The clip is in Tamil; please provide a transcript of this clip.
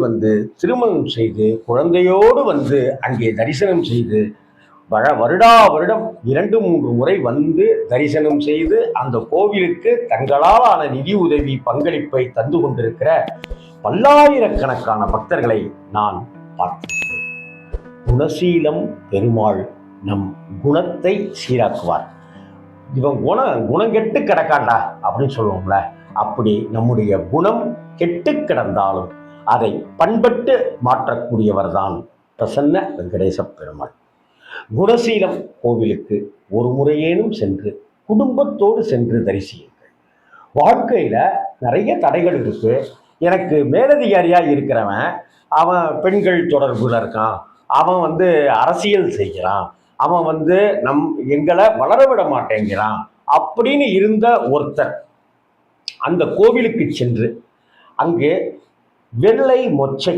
வந்து திருமணம் செய்து குழந்தையோடு வந்து அங்கே தரிசனம் செய்து வருடா வருடம் 2-3 முறை வந்து தரிசனம் செய்து அந்த கோவிலுக்கு தங்களால் ஆன நிதி உதவி பங்களிப்பை தந்து கொண்டிருக்கிற பல்லாயிரக்கணக்கான பக்தர்களை நான் பார்த்திருக்கிறேன். குணசீலம் பெருமாள் நம் குணத்தை சீராக்குவார். இவன் குணம் கெட்டு கிடக்காண்டா அப்படின்னு சொல்லுவோம்ல, அப்படி நம்முடைய குணம் கெட்டு கிடந்தாலும் அதை பண்பட்டு மாற்றக்கூடியவர் தான் பிரசன்ன வெங்கடேச பெருமாள். குணசீலம் கோவிலுக்கு ஒரு முறையேனும் சென்று குடும்பத்தோடு சென்று தரிசியுங்கள். வாழ்க்கையில நிறைய தடைகள் இருக்கு. எனக்கு மேலதிகாரியா இருக்கிறவன் அவன் பெண்கள் தொடர்புல இருக்கான், அவன் வந்து அரசியல் செய்கிறான், அவன் வந்து எங்களை வளர விட மாட்டேங்கிறான் அப்படின்னு இருந்த ஒருத்தர் அந்த கோவிலுக்கு சென்று அங்கே வெள்ளை மொச்சை